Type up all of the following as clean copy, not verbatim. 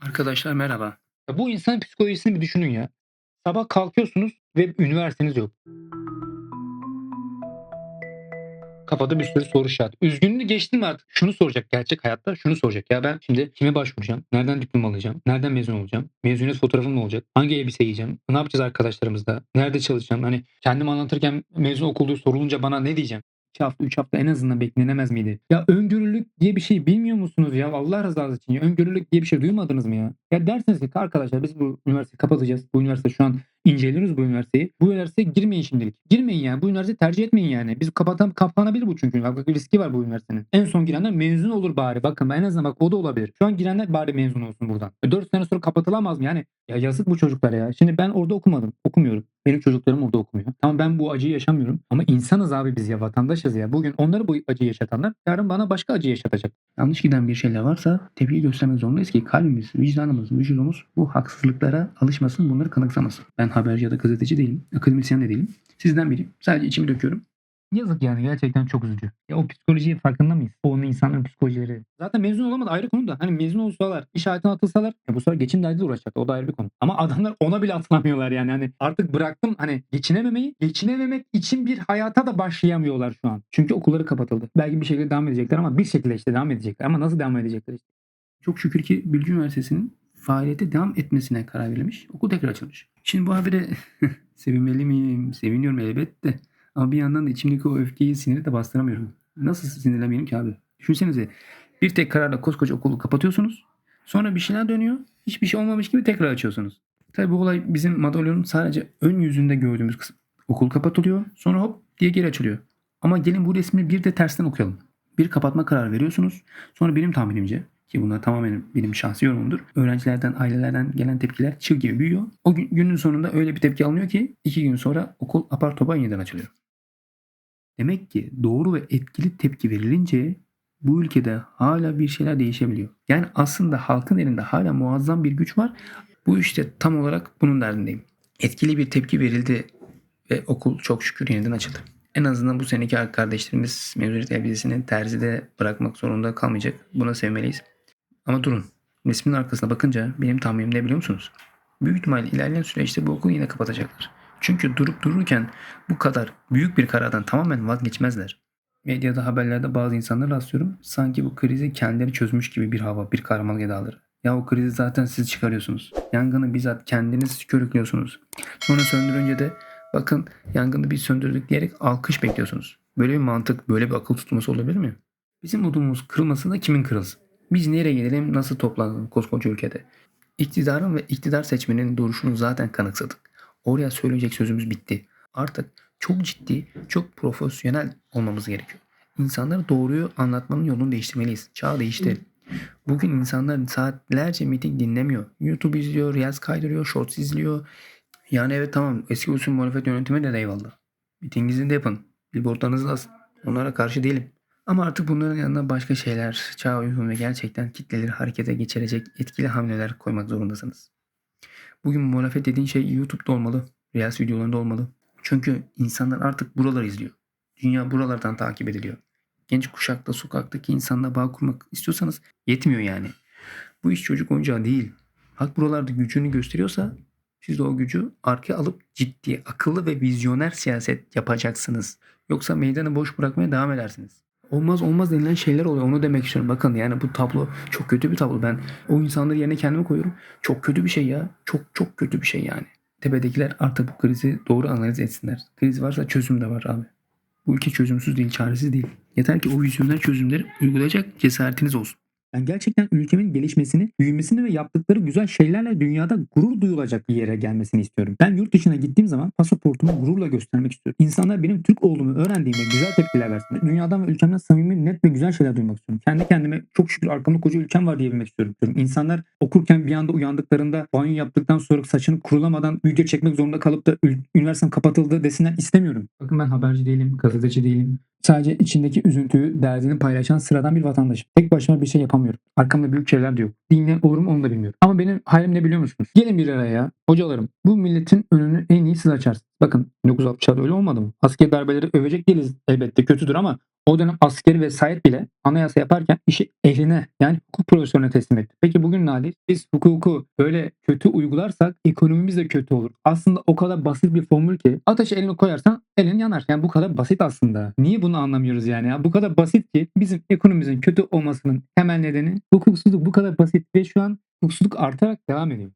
Arkadaşlar merhaba. Ya, bu insan psikolojisini bir düşünün ya. Sabah kalkıyorsunuz ve üniversiteniz yok. Kafada bir sürü soru işareti. Üzgünlüğünü geçtim mi artık şunu soracak gerçek hayatta şunu soracak. Ya ben şimdi kime başvuracağım? Nereden diploma alacağım? Nereden mezun olacağım? Mezuniyet fotoğrafım ne olacak? Hangi elbise giyeceğim? Ne yapacağız arkadaşlarımızla? Nerede çalışacağım? Hani kendimi anlatırken mezun okulduğu sorulunca bana ne diyeceğim? 2 hafta 3 hafta en azından beklenemez miydi? Ya öngörülülük diye bir şey bilmiyor musunuz ya? Allah rızası için ya. Öngörülülük diye bir şey duymadınız mı ya? Ya dersiniz ki arkadaşlar biz bu üniversiteyi kapatacağız. Bu üniversite şu an inceliyoruz bu üniversiteyi. Bu üniversiteye girmeyin şimdilik. Girmeyin yani. Bu üniversiteyi tercih etmeyin yani. Biz kapanabilir bu çünkü. Bak, riski var bu üniversitenin. En son girenler mezun olur bari. Bakın en azından bak o da olabilir. Şu an girenler bari mezun olsun buradan. 4 sene sonra kapatılamaz mı? Yani ya yazık bu çocuklara ya. Şimdi ben orada okumadım. Okumuyorum. Benim çocuklarım orada okumuyor. Tamam ben bu acıyı yaşamıyorum. Ama insanız abi biz ya. Vatandaşız ya. Bugün onları bu acıyı yaşatanlar yarın bana başka acı yaşatacak. Yanlış giden bir şeyler varsa tepki göstermek zorundayız ki kalbimiz, vicdanımız, vücudumuz bu haksızlıklara alışmasın, bunları kanıksamasın. Ben haberci ya da gazeteci değilim, akademisyen de değilim. Sizden biriyim. Sadece içimi döküyorum. Yazık yani gerçekten çok üzücü. Ya o psikolojiyi farkında mıyız? O insanların psikolojileri. Zaten mezun olamadı ayrı konu da. Hani mezun olsalar, iş hayatına atılsalar bu sefer geçim derdiyle uğraşacaklar. O da ayrı bir konu. Ama adamlar ona bile atılamıyorlar yani. Hani artık bıraktım hani geçinememek için bir hayata da başlayamıyorlar şu an. Çünkü okulları kapatıldı. Belki bir şekilde devam edecekler ama bir şekilde işte devam edecekler. Ama nasıl devam edecekler işte? Çok şükür ki Bilgi Üniversitesi'nin faaliyete devam etmesine karar verilmiş. Okul tekrar açılmış. Şimdi bu habere sevinmeli miyim? Seviniyorum elbette. Ama bir yandan da içimdeki o öfkeyi, siniri de bastıramıyorum. Nasıl sinirlenmeyeyim ki abi? Düşünsenize bir tek kararla koskoca okulu kapatıyorsunuz. Sonra bir şeyler dönüyor. Hiçbir şey olmamış gibi tekrar açıyorsunuz. Tabii bu olay bizim madalyonun sadece ön yüzünde gördüğümüz kısım. Okul kapatılıyor. Sonra hop diye geri açılıyor. Ama gelin bu resmi bir de tersten okuyalım. Bir kapatma kararı veriyorsunuz. Sonra benim tahminimce ki bunlar tamamen benim şahsi yorumumdur. Öğrencilerden, ailelerden gelen tepkiler çığ gibi büyüyor. O günün sonunda öyle bir tepki alınıyor ki 2 gün sonra okul apar topar yeniden açılıyor. Demek ki doğru ve etkili tepki verilince bu ülkede hala bir şeyler değişebiliyor. Yani aslında halkın elinde hala muazzam bir güç var. Bu işte tam olarak bunun derdindeyim. Etkili bir tepki verildi ve okul çok şükür yeniden açıldı. En azından bu seneki kardeşlerimiz mezuniyet elbisesini terzide bırakmak zorunda kalmayacak. Buna sevmeliyiz. Ama durun. Resmin arkasına bakınca benim tahminim ne biliyor musunuz? Büyük ihtimal ilerleyen süreçte bu okulu yine kapatacaklar. Çünkü durup dururken bu kadar büyük bir karardan tamamen vazgeçmezler. Medyada, haberlerde bazı insanlar rastlıyorum. Sanki bu krizi kendileri çözmüş gibi bir hava, bir kahramanlık edaları. Ya o krizi zaten siz çıkarıyorsunuz. Yangını bizzat kendiniz körüklüyorsunuz. Sonra söndürünce de bakın yangını biz söndürdük diyerek alkış bekliyorsunuz. Böyle bir mantık, böyle bir akıl tutması olabilir mi? Bizim odumuz kırılmasın da kimin kırılsın? Biz nereye gelelim, nasıl toplanalım koskoca ülkede? İktidarın ve iktidar seçmenin duruşunu zaten kanıksadık. Oraya söyleyecek sözümüz bitti. Artık çok ciddi, çok profesyonel olmamız gerekiyor. İnsanlara doğruyu anlatmanın yolunu değiştirmeliyiz. Çağ değişti. Bugün insanlar saatlerce miting dinlemiyor. YouTube izliyor, Reels kaydırıyor, Shorts izliyor. Yani evet tamam eski usul muhalefet yönetimi de eyvallah. Mitinginizi de yapın. Billboardlarınızı da asın. Onlara karşı değilim. Ama artık bunların yanına başka şeyler, çağa uygun ve gerçekten kitleleri harekete geçirecek etkili hamleler koymak zorundasınız. Bugün muhalefet dediğin şey YouTube'da olmalı, Reels videolarında olmalı. Çünkü insanlar artık buraları izliyor. Dünya buralardan takip ediliyor. Genç kuşakla, sokaktaki insanla bağ kurmak istiyorsanız yetmiyor yani. Bu iş çocuk oyuncağı değil. Hak buralarda gücünü gösteriyorsa siz de o gücü arkaya alıp ciddi, akıllı ve vizyoner siyaset yapacaksınız. Yoksa meydanı boş bırakmaya devam edersiniz. Olmaz olmaz denilen şeyler oluyor. Onu demek istiyorum. Bakın yani bu tablo çok kötü bir tablo. Ben o insanların yerine kendimi koyuyorum. Çok kötü bir şey ya. Çok çok kötü bir şey yani. Tepedekiler artık bu krizi doğru analiz etsinler. Kriz varsa çözüm de var abi. Bu ülke çözümsüz değil, çaresiz değil. Yeter ki o vizyoner çözümleri uygulayacak cesaretiniz olsun. Ben gerçekten ülkemin gelişmesini, büyümesini ve yaptıkları güzel şeylerle dünyada gurur duyulacak bir yere gelmesini istiyorum. Ben yurt dışına gittiğim zaman pasaportumu gururla göstermek istiyorum. İnsanlar benim Türk olduğumu öğrendiğimde güzel tepkiler versin. Dünyadan ve ülkemden samimi, net ve güzel şeyler duymak istiyorum. Kendi kendime çok şükür arkamda koca ülkem var diyebilmek istiyorum. İnsanlar okurken bir anda uyandıklarında banyo yaptıktan sonra saçını kurulamadan video çekmek zorunda kalıp da üniversitem kapatıldı desinler istemiyorum. Bakın ben haberci değilim, gazeteci değilim. Sadece içindeki üzüntüyü, derdini paylaşan sıradan bir vatandaşım. Tek başıma bir şey yapamıyorum. Arkamda büyük şeyler de yok. Dinleyen olur mu onu da bilmiyorum. Ama benim hayalim ne biliyor musunuz? Gelin bir araya ya. Hocalarım. Bu milletin önünü en iyi siz açarsınız. Bakın 1960'larda öyle olmadı mı? Asker darbeleri övecek değiliz, elbette kötüdür ama o dönem askeri vesayet bile anayasa yaparken işi ehline, yani hukuk profesörüne teslim etti. Peki bugün ne haliyiz? Biz hukuku böyle kötü uygularsak ekonomimiz de kötü olur. Aslında o kadar basit bir formül ki ateşe elini koyarsan elin yanar. Yani bu kadar basit aslında. Niye bunu anlamıyoruz yani ya? Bu kadar basit ki bizim ekonomimizin kötü olmasının temel nedeni hukuksuzluk, bu kadar basit ve şu an hukuksuzluk artarak devam ediyor.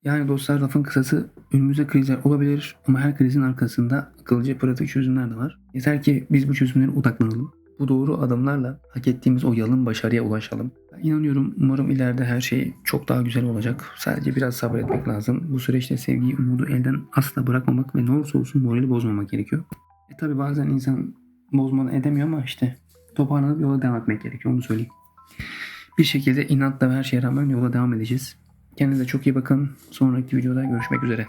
Yani dostlar, lafın kısası, önümüzde krizler olabilir ama her krizin arkasında akıllıca pratik çözümler de var. Yeter ki biz bu çözümlere odaklanalım. Bu doğru adımlarla hak ettiğimiz o yalın başarıya ulaşalım. Ben inanıyorum, umarım ileride her şey çok daha güzel olacak. Sadece biraz sabretmek lazım. Bu süreçte sevgiyi, umudu elden asla bırakmamak ve ne olursa olsun morali bozmamak gerekiyor. Tabi bazen insan bozmadan edemiyor ama işte toparlanıp yola devam etmek gerekiyor, onu söyleyeyim. Bir şekilde inatla ve her şeye rağmen yola devam edeceğiz. Kendinize çok iyi bakın. Sonraki videoda görüşmek üzere.